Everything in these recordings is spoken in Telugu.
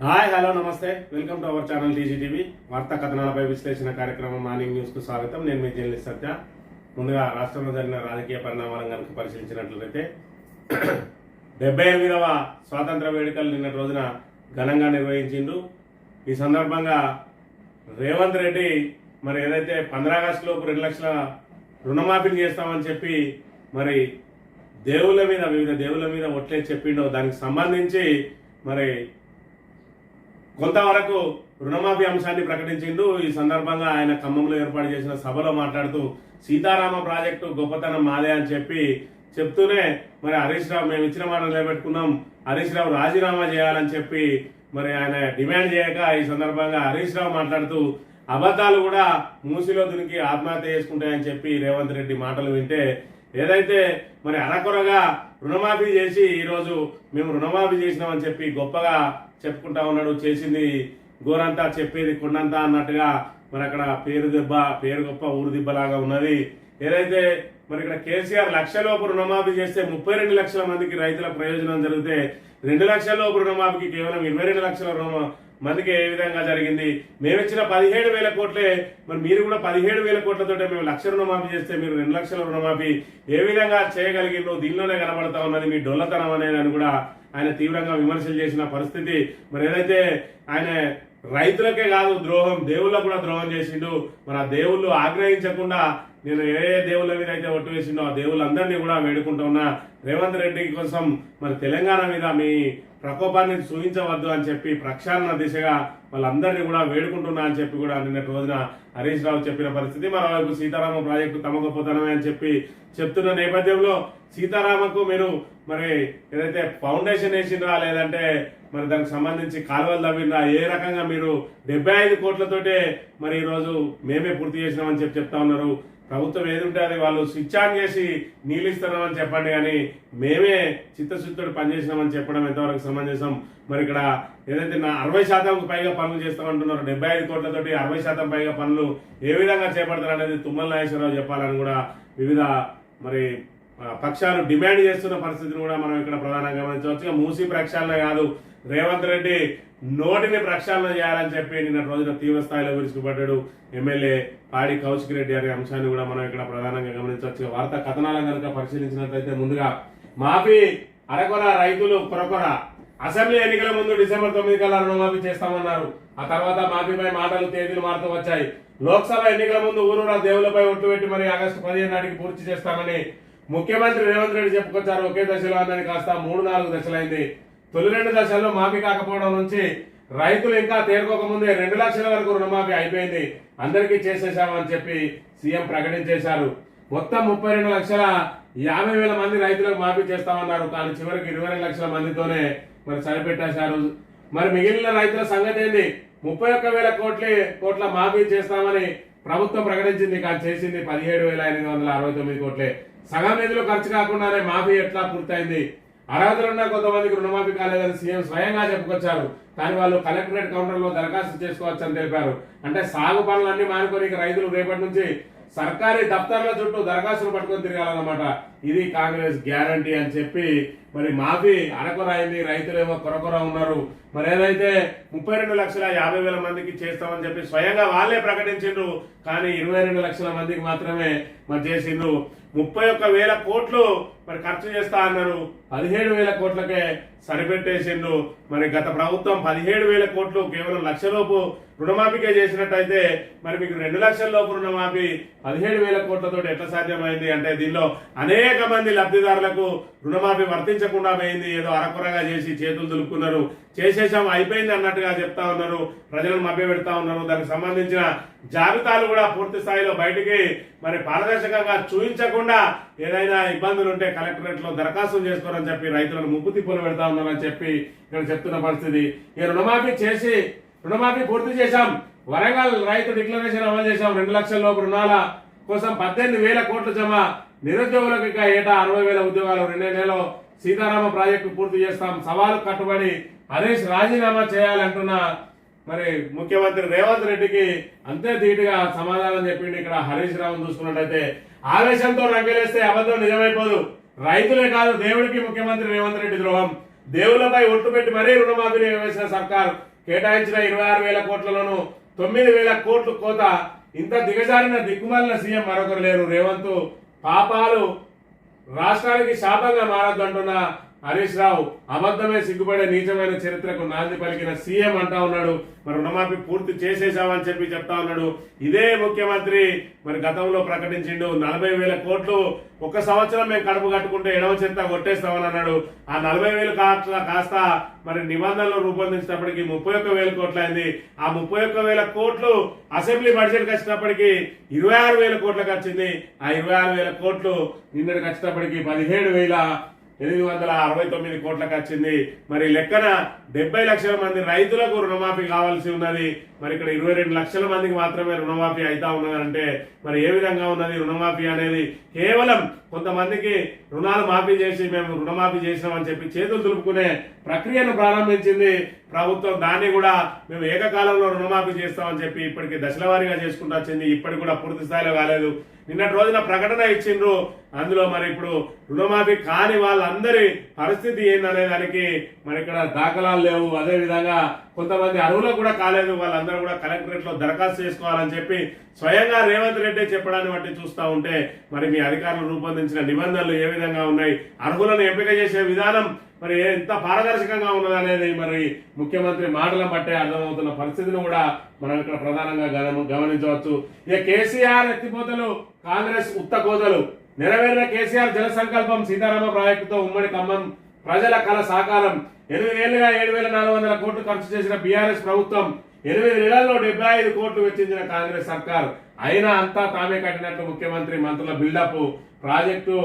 హాయ్ హలో నమస్తే welcome to our channel TGTV వార్తా కథనాలపై విశ్లేషణ కార్యక్రమం మార్నింగ్ న్యూస్ కు స్వాగతం. నేను మీ జర్నలిస్ట్ సత్య. ముందుగా రాష్ట్రంలో జరిగిన రాజకీయ పరిణామాలను కనుక పరిశీలించినట్లయితే 78వ స్వాతంత్ర వేడుకలు నిన్నటి రోజున ఘనంగా నిర్వహించిండు. ఈ సందర్భంగా రేవంత్ రెడ్డి మరి ఏదైతే 15 ఆగస్టు లోపు 2 లక్షల రుణమాఫీ చేస్తామని చెప్పి మరి వివిధ దేవుళ్ళ మీద ఒట్లే చెప్పిండో దానికి సంబంధించి మరి కొంతవరకు రుణమాఫీ అంశాన్ని ప్రకటించిండు. ఈ సందర్భంగా ఆయన ఖమ్మంలో ఏర్పాటు చేసిన సభలో మాట్లాడుతూ సీతారామ ప్రాజెక్టు గొప్పతనం మాదే అని చెప్తూనే మరి హరీష్ రావు మేము ఇచ్చిన మాట నిలబెట్టుకున్నాం, హరీష్ రావు రాజీనామా చేయాలని చెప్పి మరి ఆయన డిమాండ్ చేయక ఈ సందర్భంగా హరీష్ రావు మాట్లాడుతూ అబద్ధాలు కూడా మూసిలో దునికి ఆత్మహత్య చేసుకుంటాయని చెప్పి రేవంత్ రెడ్డి మాటలు వింటే ఏదైతే మరి అరకొరగా రుణమాఫీ చేసి ఈరోజు మేము రుణమాఫీ చేసినామని చెప్పి గొప్పగా చెప్పుకుంటా ఉన్నాడు. చేసింది గోరంతా చెప్పేది కొండంతా అన్నట్టుగా మరి అక్కడ పేరు గొప్ప ఊరు దిబ్బలాగా ఉన్నది. ఏదైతే మరి ఇక్కడ కేసీఆర్ లక్షలోపు రుణమాఫీ చేస్తే 32 లక్షల మందికి రైతుల ప్రయోజనం జరిగితే 2 లక్షల లోపు రుణమాఫీకి కేవలం 22 లక్షల మందికి ఏ విధంగా జరిగింది? మేమిచ్చిన 17,000 కోట్లే మరి మీరు కూడా 17,000 కోట్లతో మేము 1,00,000 రుణమాఫీ చేస్తే మీరు 2 లక్షల రుణమాఫీ ఏ విధంగా చేయగలిగిందో దీనిలోనే కనబడతా ఉన్నది మీ డొల్లతనం అనేది కూడా ఆయన తీవ్రంగా విమర్శలు చేసిన పరిస్థితి. మరి ఏదైతే ఆయన రైతులకే కాదు ద్రోహం, దేవుళ్ళకు కూడా ద్రోహం చేసిండు. మరి ఆ దేవుళ్ళు ఆగ్రహించకుండా నేను ఏ దేవుళ్ళ మీద అయితే ఒట్టు వేసిండో ఆ దేవుళ్ళందరినీ కూడా వేడుకుంటూ ఉన్నా. రేవంత్ రెడ్డి కోసం మరి తెలంగాణ మీద మీ ప్రకోపాన్ని చూపించవద్దు అని చెప్పి ప్రక్షాళన దిశగా వాళ్ళందరినీ కూడా వేడుకుంటున్నా అని చెప్పి కూడా నిన్నటి రోజున హరీష్ రావు చెప్పిన పరిస్థితి. మరోవైపు సీతారామ ప్రాజెక్టు తమ గొప్పతనమే అని చెప్తున్న నేపథ్యంలో సీతారామకు మీరు మరి ఏదైతే ఫౌండేషన్ వేసిండ్రా లేదంటే మరి దానికి సంబంధించి కాలువలు తవ్విండ్రా, ఏ రకంగా మీరు 75 కోట్లతోటే మరి ఈరోజు మేమే పూర్తి చేసినామని చెప్తా ఉన్నారు. ప్రభుత్వం ఏది ఉంటే అది వాళ్ళు స్విచ్ ఆన్ చేసి నీళ్ళు ఇస్తున్నామని చెప్పండి కానీ మేమే చిత్తశుద్ధితో పనిచేసినామని చెప్పడం ఎంతవరకు సమంజసం? మరి ఇక్కడ ఏదైతే 60% పైగా పనులు చేస్తామంటున్నారు, 75 కోట్లతోటి 60% పైగా పనులు ఏ విధంగా చేపడతారు అనేది తుమ్మల నాగేశ్వరరావు చెప్పాలని కూడా వివిధ మరి పక్షాలు డిమాండ్ చేస్తున్న పరిస్థితిని కూడా మనం ఇక్కడ ప్రధానంగా గమనించవచ్చు. మూసి ప్రక్షాళన కాదు, రేవంత్ రెడ్డి నోటిని ప్రక్షాళన చేయాలని చెప్పి నిన్న రోజున తీవ్ర స్థాయిలో విరుచుకుపడ్డాడు ఎమ్మెల్యే పాడి కౌశిక్ రెడ్డి అనే అంశాన్ని కూడా మనం ఇక్కడ ప్రధానంగా గమనించవచ్చు. వార్తా కథనాలను కనుక పరిశీలించినట్లయితే ముందుగా మాఫీ అరకొర రైతులు కొరకొర అసెంబ్లీ ఎన్నికల ముందు డిసెంబర్ 9 కల్లా రుణమాఫీ చేస్తామన్నారు. ఆ తర్వాత మాఫీపై మాటలు తేదీలు మారుతూ వచ్చాయి. లోక్సభ ఎన్నికల ముందు ఊరూరా దేవులపై ఒట్టు పెట్టి మరి ఆగస్టు 15 నాటికి పూర్తి చేస్తామని ముఖ్యమంత్రి రేవంత్ రెడ్డి చెప్పుకొచ్చారు. ఒకే దశలో అందరినీ కాస్త 3-4 దశలైంది. తొలి 2 దశల్లో మాఫీ కాకపోవడం నుంచి రైతులు ఇంకా తేరుకోకముందే 2 లక్షల వరకు రుణమాఫీ అయిపోయింది, అందరికీ చేసేసామని చెప్పి సీఎం ప్రకటించేశారు. మొత్తం 32,50,000 మంది రైతులకు మాఫీ చేస్తామన్నారు. కానీ చివరికి 22 లక్షల మందితోనే మరి సరిపెట్టేశారు. మరి మిగిలిన రైతుల సంగతి ఏంది? 31,000 కోట్ల మాఫీ చేస్తామని ప్రభుత్వం ప్రకటించింది, కానీ చేసింది 17,869 కోట్లే. సగం నిధులు ఖర్చు కాకుండానే మాఫీ ఎట్లా పూర్తయింది? అర్హతలున్న కొంతమందికి రుణమాఫీ కాలేదని సీఎం స్వయంగా చెప్పుకొచ్చారు. కానీ వాళ్ళు కలెక్టరేట్ కౌంటర్లో దరఖాస్తు చేసుకోవచ్చని తెలిపారు. అంటే సాగు పనులన్నీ మానుకొని రైతులు రేపటి నుంచి సర్కారీ దప్తర్ల చుట్టూ దరఖాస్తులు పట్టుకొని తిరగాలన్నమాట. ఇది కాంగ్రెస్ గ్యారంటీ అని చెప్పి మరి మాఫీ అరకొర అయింది, రైతులేమో కొరకొర ఉన్నారు. మరి ఏదైతే 32,50,000 మందికి చేస్తామని చెప్పి స్వయంగా వాళ్ళే ప్రకటించిండ్రు, కానీ 22 లక్షల మందికి మాత్రమే మరి చేసిండ్రు. 31,000 కోట్లు మరి ఖర్చు చేస్తా అన్నారు, 17,000 కోట్లకే సరిపెట్టేసిండ్రు. మరి గత ప్రభుత్వం 17,000 కోట్లు కేవలం 1 లక్షలోపు రుణమాఫీకే చేసినట్టయితే మరి మీకు 2 లక్షల లోపు రుణమాఫీ 17,000 కోట్లతో ఎట్లా సాధ్యమైంది? అంటే దీనిలో అనేక మంది లబ్ధిదారులకు రుణమాఫీ వర్తించకుండా పోయింది. ఏదో అరకొరగా చేసి చేతులు దులుపుకున్నారు, చేసేసాం అయిపోయింది అన్నట్టుగా చెప్తా ఉన్నారు, ప్రజలను మభ్య పెడతా ఉన్నారు. దానికి సంబంధించిన జాబితాలు కూడా పూర్తి స్థాయిలో బయటికి మరి పారదర్శకంగా చూపించకుండా ఏదైనా ఇబ్బందులు ఉంటే కలెక్టరేట్ లో దరఖాస్తులు చేసుకోరని చెప్పి రైతులను ముప్పు తిప్పులు పెడతా ఉన్నారని చెప్పి ఇక్కడ చెప్తున్న పరిస్థితి. ఈ రుణమాఫీ పూర్తి చేశాం, వరంగల్ రైతు డిక్లరేషన్ అమలు చేశాం, 2 లక్షల లోపు రుణాల కోసం 18,000 కోట్లు జమ, నిరుద్యోగులకు ఇక ఏటా 60,000 ఉద్యోగాలు, 2 నెలల్లో సీతారామ ప్రాజెక్టు పూర్తి చేస్తాం, సవాలు కట్టుబడి హరీష్ రాజీనామా చేయాలంటున్న మరి ముఖ్యమంత్రి రేవంత్ రెడ్డికి అంతే ధీటుగా సమాధానం చెప్పింది. ఇక్కడ హరీష్ రావును చూసుకున్నట్టయితే ఆవేశంతో రంగేలేస్తే అబద్ధం నిజమైపోదు. రైతులే కాదు దేవుడికి ముఖ్యమంత్రి రేవంత్ రెడ్డి ద్రోహం. దేవులపై ఒట్టు పెట్టి మరీ రుణమాఫీ వేసిన సర్కార్ కేటాయించిన 26,000 కోట్లలోనూ 9,000 కోట్లు కోత. ఇంత దిగజారిన దిక్కుమాలిన సీఎం మరొకరు లేరు. రేవంత్ పాపాలు రాష్ట్రానికి శాపంగా మారద్దంటున్న హరీష్ రావు అబద్ధమే సిగ్గుపడే నీచమైన చరిత్రకు నాంది పలికిన సీఎం అంటా ఉన్నాడు. మరి రుణమాఫీ పూర్తి చేసేసామని చెప్పి చెప్తా ఉన్నాడు. ఇదే ముఖ్యమంత్రి మరి గతంలో ప్రకటించిండు 40,000 కోట్లు ఒక సంవత్సరం మేము కడుపు కట్టుకుంటే ఎడవ చెత్త కొట్టేస్తామని అన్నాడు. ఆ 40,000 కాస్త మరి నిబంధనలు రూపొందించినప్పటికీ 31,000 కోట్లు అయింది. ఆ 31,000 కోట్లు అసెంబ్లీ బడ్జెట్ వచ్చినప్పటికీ 26,000 కోట్లకు వచ్చింది. ఆ 26,000 కోట్లు నిన్నటికి వచ్చినప్పటికీ 17,869 కోట్లకు వచ్చింది. మరి లెక్కన 70 లక్షల మంది రైతులకు రుణమాఫీ కావాల్సి ఉన్నది. మరి ఇక్కడ 22 లక్షల మందికి మాత్రమే రుణమాఫీ అవుతా ఉన్నదంటే మరి ఏ విధంగా ఉన్నది రుణమాఫీ అనేది? కేవలం కొంతమందికి రుణాలు మాఫీ చేసి మేము రుణమాఫీ చేసినామని చెప్పి చేతులు దులుపుకునే ప్రక్రియను ప్రారంభించింది ప్రభుత్వం. దాన్ని కూడా మేము ఏకకాలంలో రుణమాఫీ చేస్తామని చెప్పి ఇప్పటికి దశల వారీగా చేసుకుంటూ వచ్చింది. ఇప్పటికి కూడా పూర్తి స్థాయిలో కాలేదు. నిన్నటి రోజున ప్రకటన ఇచ్చిండ్రు. అందులో మరి ఇప్పుడు రుణమాఫీ కాని వాళ్ళందరి పరిస్థితి ఏందనే దానికి మరి ఇక్కడ దాఖలాలు లేవు. అదే విధంగా కొంతమంది అర్హులకు కూడా కాలేదు. వాళ్ళందరూ కూడా కలెక్టరేట్ లో దరఖాస్తు చేసుకోవాలని చెప్పి స్వయంగా రేవంత్ రెడ్డి చెప్పడాన్ని బట్టి చూస్తూ ఉంటే మరి మీ అధికారులు రూపొందించిన నిబంధనలు ఏ విధంగా ఉన్నాయి, అర్హులను ఎంపిక చేసే విధానం మరి ఎంత పారదర్శకంగా ఉన్నదనేది మరి ముఖ్యమంత్రి మాటలను బట్టే అర్థమవుతున్న పరిస్థితిని కూడా మనం ఇక్కడ ప్రధానంగా గమనించవచ్చు. ఇక కేసీఆర్ ఎత్తిపోతలు, కాంగ్రెస్ ఉత్తకోతలు. నెరవేరిన కేసీఆర్ జల సంకల్పం సీతారామ ప్రాజెక్టుతో ఉమ్మడి ఖమ్మం ప్రజల కళ సాకారం. 8 ఏళ్లుగా 7,400 కోట్లు ఖర్చు చేసిన బీఆర్ఎస్ ప్రభుత్వం 8 నెలల్లో 75 కోట్లు వెచ్చించిన కాంగ్రెస్ సర్కార్ అయినా అంతా తామే కట్టినట్టు ముఖ్యమంత్రి మంత్రుల బిల్డప్. ప్రాజెక్టు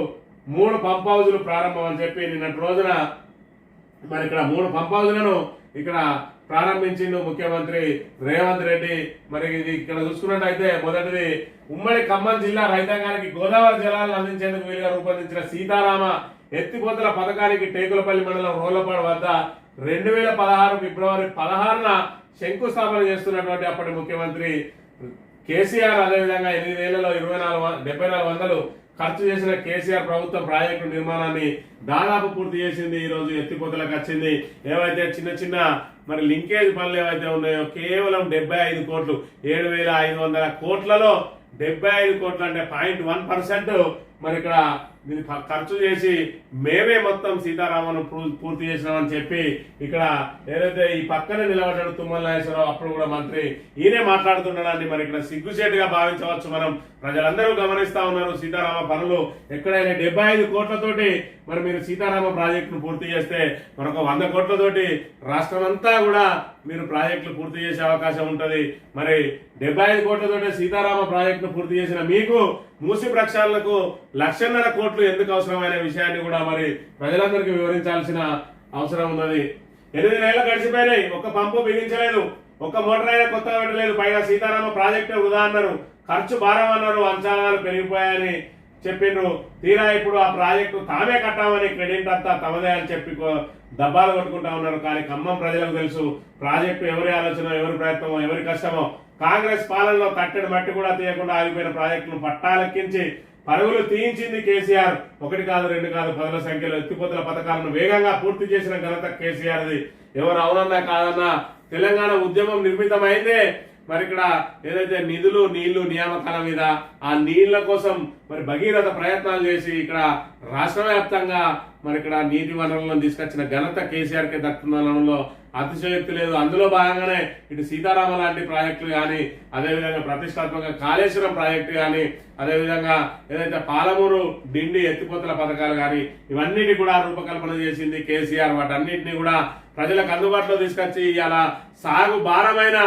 3 పంప్ హౌజులు ప్రారంభం అని చెప్పి నిన్నటి రోజున మరి ఇక్కడ 3 పంప్ హౌజులను ఇక్కడ ప్రారంభించిండు ముఖ్యమంత్రి రేవంత్ రెడ్డి. మరి ఇది ఇక్కడ చూసుకున్నట్టయితే మొదటిది ఉమ్మడి ఖమ్మం జిల్లా రైతాంగానికి గోదావరి జలాలను అందించేందుకు వీలుగా రూపొందించిన సీతారామ ఎత్తిపోతల పథకానికి టేకులపల్లి మండలం రోళ్లపాడు వద్ద 2016 ఫిబ్రవరి 16న శంకుస్థాపన చేస్తున్నటువంటి అప్పటి ముఖ్యమంత్రి కేసీఆర్. అదేవిధంగా 8 ఏళ్లలో 74,000 ఖర్చు చేసిన కేసీఆర్ ప్రభుత్వం ప్రాజెక్టు నిర్మాణాన్ని దాదాపు పూర్తి చేసింది. ఈ రోజు ఎత్తిపోతలకు వచ్చింది. ఏవైతే చిన్న చిన్న మరి లింకేజ్ పనులు ఏవైతే ఉన్నాయో కేవలం 75 కోట్లు, 7,500 కోట్లలో 75 కోట్లు అంటే 0.1% మరి ఇక్కడ దీన్ని ఖర్చు చేసి మేమే మొత్తం సీతారామను పూర్తి చేసినామని చెప్పి ఇక్కడ ఏదైతే ఈ పక్కనే నిలబడ్డాడు తుమ్మల నాగేశ్వరరావు అప్పుడు కూడా మంత్రి ఈయనే మాట్లాడుతుండడాన్ని మరి ఇక్కడ సిగ్గుచేటుగా భావించవచ్చు. మనం ప్రజలందరూ గమనిస్తా ఉన్నారు. సీతారామ పనులు ఎక్కడైనా 75 కోట్లతోటి మరి మీరు సీతారామ ప్రాజెక్టును పూర్తి చేస్తే మరొక 100 కోట్లతోటి రాష్ట్రం అంతా కూడా మీరు ప్రాజెక్టులు పూర్తి చేసే అవకాశం ఉంటది. మరి 75 కోట్లతోటి సీతారామ ప్రాజెక్టును పూర్తి చేసిన మీకు మూసి ప్రక్షాళనకు 1,50,000 కోట్లు ఎందుకు అవసరమైన విషయాన్ని కూడా మరి ప్రజలందరికీ వివరించాల్సిన అవసరం ఉన్నది. 8 నెలలు గడిచిపోయినాయి, ఒక్క పంపు బిగించలేదు, ఒక్క మోటార్ అయినా కొత్తగా పెట్టలేదు. పైగా సీతారామ ప్రాజెక్టు వృధా అన్నారు, ఖర్చు భారం అన్నారు, అంచనాలు పెరిగిపోయాయని చెప్పిండ్రు. తీరా ఇప్పుడు ఆ ప్రాజెక్టు తామే కట్టామని క్రెడిట్ అంతా తమదే అని చెప్పి దబ్బాలు కొట్టుకుంటా ఉన్నారు. కానీ ఖమ్మం ప్రజలకు తెలుసు ప్రాజెక్టు ఎవరి ఆలోచన, ఎవరి ప్రయత్నమో, ఎవరి కష్టమో. కాంగ్రెస్ పాలనలో తట్టెడు మట్టి కూడా తీయకుండా ఆగిపోయిన ప్రాజెక్టును పట్టాలెక్కించి పరుగులు తీయించింది కేసీఆర్. 1 కాదు 2 కాదు 10ల సంఖ్యలో ఎత్తిపోతల పథకాలను వేగంగా పూర్తి చేసిన ఘనత కేసీఆర్ది. ఎవరు అవునన్నా కాదన్నా తెలంగాణ ఉద్యమం నిర్మితమైందే మరి ఇక్కడ ఏదైతే నిధులు, నీళ్లు, నియామకాల మీద ఆ నీళ్ల కోసం మరి భగీరథ ప్రయత్నాలు చేసి ఇక్కడ రాష్ట్ర వ్యాప్తంగా మరి ఇక్కడ నీటి వనరులను తీసుకొచ్చిన ఘనత కేసీఆర్ కి దక్కుతుందనడంలో అతిశయోక్తి లేదు. అందులో భాగంగానే ఇటు సీతారామ లాంటి ప్రాజెక్టులు కానీ, అదేవిధంగా ప్రతిష్టాత్మక కాళేశ్వరం ప్రాజెక్టు కానీ, అదేవిధంగా ఏదైతే పాలమూరు డిండి ఎత్తిపోతల పథకాలు కానీ ఇవన్నిటి కూడా రూపకల్పన చేసింది కేసీఆర్. వాటన్నిటిని కూడా ప్రజలకు అందుబాటులో తీసుకొచ్చి ఇలా సాగు భారమైన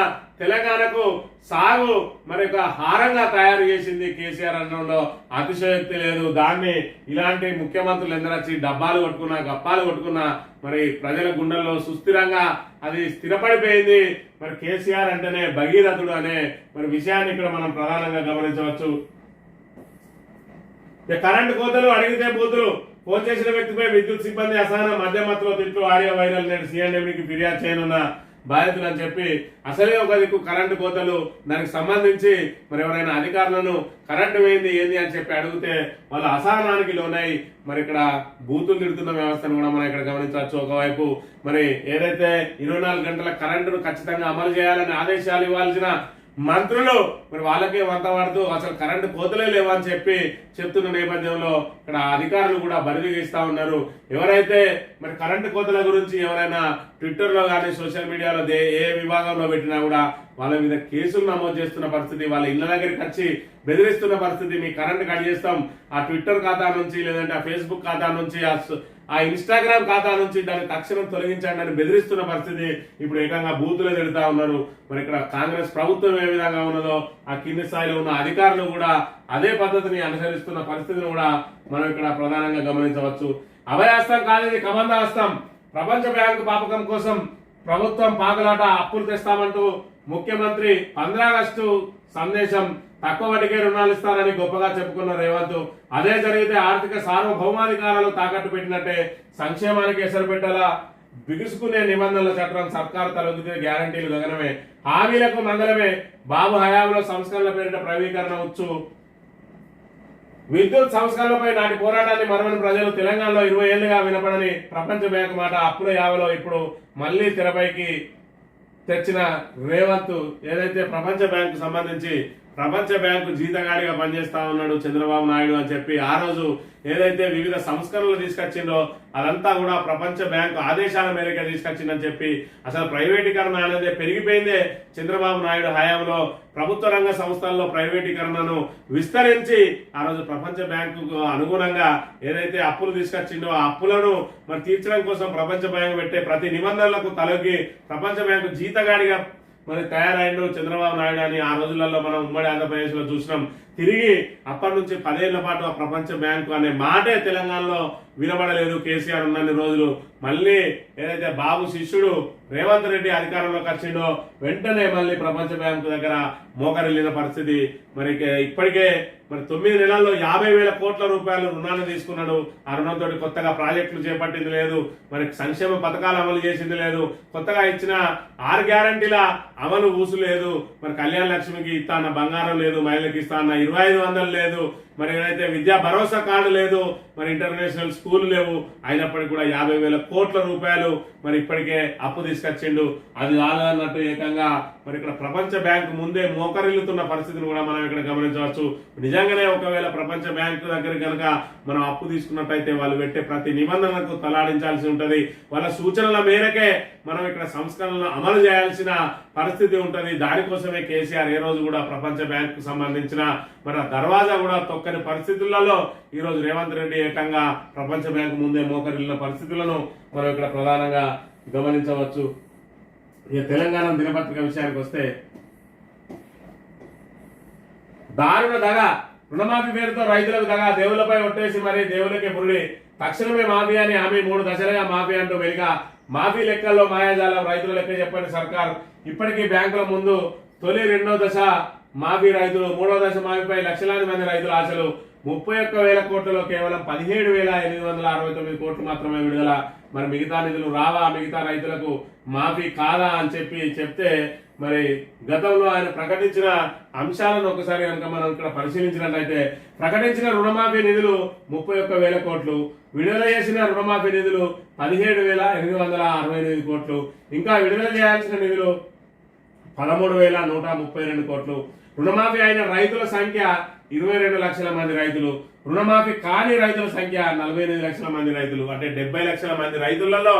తెలంగాణకు సాగు మరి ఒక హారంగా తయారు చేసింది కేసీఆర్ అనడంలో అతిశయోక్తి లేదు. దాన్ని ఇలాంటి ముఖ్యమంత్రులు ఎందరొచ్చి డబ్బాలు కొట్టుకున్నా, గప్పాలు కొట్టుకున్నా మరి ప్రజల గుండెల్లో సుస్థిరంగా అది స్థిరపడిపోయింది. మరి కేసీఆర్ అంటేనే భగీరథుడు అనే మరి విషయాన్ని ఇక్కడ మనం ప్రధానంగా గమనించవచ్చు. కరెంటు కోతలు, అడిగితే బూతులు, ఫోన్ చేసిన వ్యక్తిపై విద్యుత్ సిబ్బంది అసహనం, మధ్యమత్తులో తిట్లు, ఆడియో వైరల్. నేడు సీఎండీకి ఫిర్యాదు చేయనున్న బాధితులు అని చెప్పి అసలే ఒక దిక్కు కరెంటు కోతలు, దానికి సంబంధించి మరి ఎవరైనా అధికారులను కరెంటు పోయింది ఏంది అని చెప్పి అడిగితే వాళ్ళు అసహనానికి లోనై మరి ఇక్కడ బూతులు తిడుతున్న వ్యవస్థను కూడా మనం ఇక్కడ గమనించవచ్చు. ఒకవైపు మరి ఏదైతే 24 గంటల కరెంటును ఖచ్చితంగా అమలు చేయాలని ఆదేశాలు ఇవ్వాల్సిన మంత్రులు మరి వాళ్ళకే వంత పడుతూ అసలు కరెంటు కోతలే లేవని చెప్పి చెప్తున్న నేపథ్యంలో ఇక్కడ అధికారులు కూడా బరిదిగిస్తా ఉన్నారు. ఎవరైతే మరి కరెంటు కోతల గురించి ఎవరైనా ట్విట్టర్ లో కానీ సోషల్ మీడియాలో ఏ విభాగంలో పెట్టినా కూడా వాళ్ళ మీద కేసులు నమోదు చేస్తున్న పరిస్థితి, వాళ్ళ ఇళ్ల దగ్గరికి వచ్చి బెదిరిస్తున్న పరిస్థితి. మీ కరెంట్ కట్ చేస్తాం, ఆ ట్విట్టర్ ఖాతా నుంచి లేదంటే ఆ ఫేస్బుక్ ఖాతా నుంచి ఆ ఇన్స్టాగ్రామ్ ఖాతా నుంచి దాన్ని తక్షణం తొలగించండి అని బెదిరిస్తున్న పరిస్థితి. ఇప్పుడు ఏకంగా బూతులు తిడుతా ఉన్నారు. మరి ఇక్కడ కాంగ్రెస్ ప్రభుత్వం ఏ విధంగా ఉన్నదో ఆ కింది స్థాయిలో ఉన్న అధికారులు కూడా అదే పద్ధతిని అనుసరిస్తున్న పరిస్థితిని కూడా మనం ఇక్కడ ప్రధానంగా గమనించవచ్చు. అభయహస్తం కాదు, ఇది కబంధహస్తం. ప్రపంచ బ్యాంకు పాపకం కోసం ప్రభుత్వం పాకలాట, అప్పులు తెస్తామంటూ ముఖ్యమంత్రి 15 ఆగస్టు సందేశం, తక్కువ వడ్డీకే రుణాలు ఇస్తారని గొప్పగా చెప్పుకున్న రేవంత్, అదే జరిగితే ఆర్థిక సార్వభౌమాధికారాలు తాకట్టు పెట్టినట్టే, సంక్షేమానికి ఎసరు పెట్టాలా, బిగుసుకునే నిబంధనల చట్టం సర్కారు తలొగ్గితే గ్యారంటీలు గగనమే, హామీలకు మంగళమే, బాబు హయాంలో సంస్కరణల పేరిట ప్రైవీకరణ వచ్చు. విద్యుత్ సంస్కరణలపై నాటి పోరాటాన్ని మరవని ప్రజలు, తెలంగాణలో 20 ఏళ్లుగా వినపడని ప్రపంచ బ్యాంకు మాట, అప్పుల యావలో ఇప్పుడు మళ్లీ తెరపైకి తెచ్చిన రేవంత్. ఏదైతే ప్రపంచ బ్యాంకు సంబంధించి ప్రపంచ బ్యాంకు జీతగాడిగా పనిచేస్తా ఉన్నాడు చంద్రబాబు నాయుడు అని చెప్పి ఆ రోజు ఏదైతే వివిధ సంస్కరణలు తీసుకొచ్చిందో అదంతా కూడా ప్రపంచ బ్యాంకు ఆదేశాల మేరకే తీసుకొచ్చిందని చెప్పి అసలు ప్రైవేటీకరణ అనేది పెరిగిపోయిందే చంద్రబాబు నాయుడు హయాంలో. ప్రభుత్వ రంగ సంస్థల్లో ప్రైవేటీకరణను విస్తరించి ఆ రోజు ప్రపంచ బ్యాంకుకు అనుగుణంగా ఏదైతే అప్పులు తీసుకొచ్చిందో ఆ అప్పులను మరి తీర్చడం కోసం ప్రపంచ బ్యాంకు పెట్టే ప్రతి నిబంధనలకు తలొగ్గి ప్రపంచ బ్యాంకు జీతగాడిగా మరి తయారైండు చంద్రబాబు నాయుడు అని ఆ రోజులలో మనం ఉమ్మడి ఆంధ్రప్రదేశ్ లో చూసినాం. తిరిగి అప్పటి నుంచి 10 ఏళ్ల పాటు ఆ ప్రపంచ బ్యాంకు అనే మాటే తెలంగాణలో వినబడలేదు కేసీఆర్ ఉన్నన్ని రోజులు. మళ్ళీ ఏదైతే బాబు శిష్యుడు రేవంత్ రెడ్డి అధికారంలోకి వచ్చిండో వెంటనే మళ్ళీ ప్రపంచ బ్యాంకు దగ్గర మోకరిల్లిన పరిస్థితి. మరి ఇప్పటికే మరి 9 నెలల్లో 50,000 కోట్ల రూపాయలు రుణాలు తీసుకున్నాడు. ఆ రుణంతో కొత్తగా ప్రాజెక్టులు చేపట్టింది లేదు, మరి సంక్షేమ పథకాలు అమలు చేసింది లేదు, కొత్తగా ఇచ్చిన 6 గ్యారంటీల అమలు ఊసు లేదు, మరి కళ్యాణ లక్ష్మికి ఇస్తా అన్న బంగారం లేదు, మహిళలకు ఇస్తా అన్న 2500 లేదు, మరి ఏదైతే విద్యా భరోసా కార్డు లేదు, మరి ఇంటర్నేషనల్ స్కూల్ లేవు. అయినప్పటికీ కూడా 50,000 కోట్ల రూపాయలు మరి ఇప్పటికే అప్పు తీసుకొచ్చిండు. అది కాదన్నట్టు ఏకంగా మరి ఇక్కడ ప్రపంచ బ్యాంకు ముందే మోకరిల్లుతున్న పరిస్థితిని కూడా మనం ఇక్కడ గమనించవచ్చు. నిజంగానే ఒకవేళ ప్రపంచ బ్యాంకు దగ్గర కనుక మనం అప్పు తీసుకున్నట్టయితే వాళ్ళు పెట్టే ప్రతి నిబంధనలకు తలాడించాల్సి ఉంటది. వాళ్ళ సూచనల మేరకే మనం ఇక్కడ సంస్కరణలను అమలు చేయాల్సిన పరిస్థితి ఉంటది. దానికోసమే కేసీఆర్ ఏ రోజు కూడా ప్రపంచ బ్యాంకు సంబంధించిన మన దర్వాజా కూడా తొక్కని పరిస్థితులలో ఈ రోజు రేవంత్ రెడ్డి ఏకంగా ప్రపంచ బ్యాంకు ముందే మోకరిల్లిన పరిస్థితులను మనం ఇక్కడ ప్రధానంగా గమనించవచ్చు. ఇక తెలంగాణ దినపత్రిక విషయానికి వస్తే దారుణ దగ, రుణమాఫీ పేరుతో రైతులకు దగ, దేవులపై ఒట్టేసి మరి దేవులకే పురుడి, తక్షణమే మాఫీ అని హామీ, 3 దశలుగా మాఫీ అంటూ వెలిగా, మాఫీ లెక్కల్లో మాయాజాలం, రైతుల లెక్క చెప్పని సర్కార్. ఇప్పటికీ బ్యాంకుల ముందు తొలి 2వ దశ మాఫీ రైతులు, 3వ దశ మాఫీపై లక్షలాది మంది రైతుల ఆశలు. 31,000 కోట్లలో కేవలం 17,869 కోట్లు మాత్రమే విడుదల. మరి మిగతా నిధులు రావా, మిగతా రైతులకు మాఫీ కాదా అని చెప్తే మరి గతంలో ఆయన ప్రకటించిన అంశాలను ఒకసారి కనుక మనం ఇక్కడ పరిశీలించినట్లయితే ప్రకటించిన రుణమాఫీ నిధులు 31,000 కోట్లు, విడుదల చేసిన రుణమాఫీ నిధులు 17,868 కోట్లు, ఇంకా విడుదల చేయాల్సిన నిధులు 13,132 కోట్లు. రుణమాఫీ అయిన రైతుల సంఖ్య 22 లక్షల మంది రైతులు, రుణమాఫీ కాని రైతుల సంఖ్య 48 లక్షల మంది రైతులు. అంటే 70 లక్షల మంది రైతులలో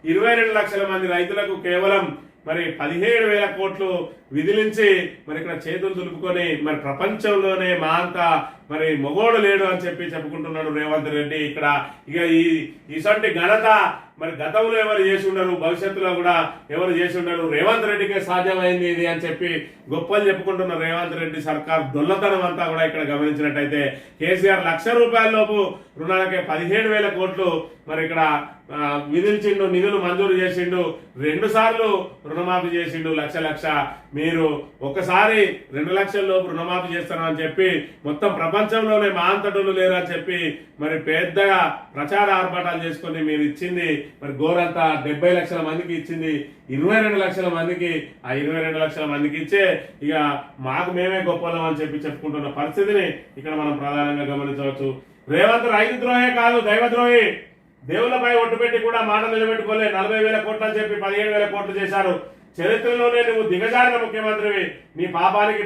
22 లక్షల మంది రైతులకు కేవలం మరి 17,000 కోట్లు విధిలించి మరి ఇక్కడ చేతులు దులుపుకొని మరి ప్రపంచంలోనే మా అంతా మరి మొగోడు లేడు అని చెప్పుకుంటున్నాడు రేవంత్ రెడ్డి. ఇక్కడ ఇక ఇసంటి ఘనత మరి గతంలో ఎవరు చేసి ఉండరు, భవిష్యత్తులో కూడా ఎవరు చేసి ఉండరు, రేవంత్ రెడ్డికే సాధ్యమైంది ఇది అని చెప్పి గొప్పలు చెప్పుకుంటున్న రేవంత్ రెడ్డి సర్కార్ దొల్లతనం అంతా కూడా ఇక్కడ గమనించినట్టయితే కేసీఆర్ 1,00,000 రూపాయల లోపు రుణాలకే 17,000 కోట్లు మరి ఇక్కడ విధించిండు, నిధులు మంజూరు చేసిండు, 2 సార్లు రుణమాఫీ చేసిండు లక్ష. మీరు ఒకసారి 2 లక్షల లోపు రుణమాఫీ చేస్తానని చెప్పి మొత్తం ప్రపంచంలోనే మా అంతటోళ్ళు లేరు అని చెప్పి మరి పెద్దగా ప్రచార ఆర్భాటాలు చేసుకొని మీరు ఇచ్చింది మరి గోరంతా 70 లక్షల మందికి ఇచ్చింది 22 లక్షల మందికి. ఆ 22 లక్షల మందికి ఇచ్చే ఇక మాకు మేమే గొప్పలం అని చెప్పి చెప్పుకుంటున్న పరిస్థితిని ఇక్కడ మనం ప్రధానంగా గమనించవచ్చు. రేవంత్ రైతు ద్రోహే కాదు, దైవద్రోహి. దేవులపై ఒట్టు పెట్టి కూడా మాట నిలబెట్టుకోలే. 40,000 కోట్లు అని చెప్పి 17,000 కోట్లు చేశారు. చరిత్రలోనే నువ్వు దిగజారిన ముఖ్యమంత్రివి. నీ పాపానికి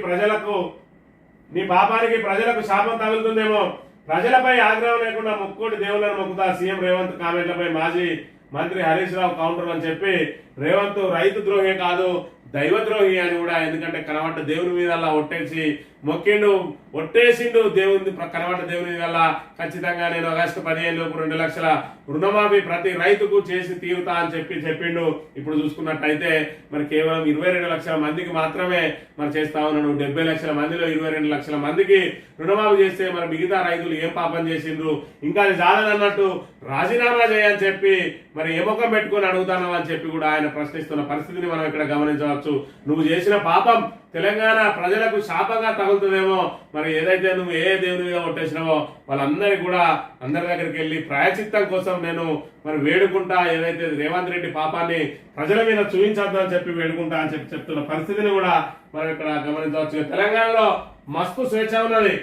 ప్రజలకు శాపం తగులుతుందేమో. ప్రజలపై ఆగ్రహం లేకుండా ముక్కోటి దేవులను మొక్కుతా సీఎం రేవంత్ కామెంట్లపై మాజీ మంత్రి హరీష్ రావు కౌంటర్ అని చెప్పి రేవంత్ రైతు ద్రోహే కాదు దైవద్రోహి అని కూడా, ఎందుకంటే కనబడ్డ దేవుని మీద అలా ఒట్టేసిండు దేవుని కనబడ్డ దేవుని వల్ల ఖచ్చితంగా నేను ఆగస్టు 15 లోపు 2 లక్షల రుణమాఫీ ప్రతి రైతుకు చేసి తీరుతా అని చెప్పిండు. ఇప్పుడు చూసుకున్నట్టయితే మరి కేవలం 22 లక్షల మందికి మాత్రమే మరి చేస్తా ఉన్నాడు. 70 లక్షల మందిలో 22 లక్షల మందికి రుణమాఫీ చేస్తే మరి మిగతా రైతులు ఏం పాపం చేసిండ్రు? ఇంకా అది చాలదన్నట్టు రాజీనామా చేయని చెప్పి మరి ఏ ముఖం పెట్టుకొని అడుగుతాను అని చెప్పి కూడా ఆయన ప్రశ్నిస్తున్న పరిస్థితిని మనం ఇక్కడ గమనించవచ్చు. నువ్వు చేసిన పాపం తెలంగాణ ప్రజలకు శాపంగా తగులుతుందేమో. మరి ఏదైతే నువ్వు ఏ దేవుని మీద కొట్టేసినావో వాళ్ళందరికీ కూడా అందరి దగ్గరికి వెళ్ళి ప్రాయచిత్తం కోసం నేను మరి వేడుకుంటా, ఏదైతే రేవంత్ రెడ్డి పాపాన్ని ప్రజల మీద చూపించద్దు అని చెప్పి వేడుకుంటా అని చెప్పి చెప్తున్న పరిస్థితిని కూడా మనం ఇక్కడ గమనించవచ్చు. తెలంగాణలో మస్తు స్వేచ్ఛ ఉన్నది.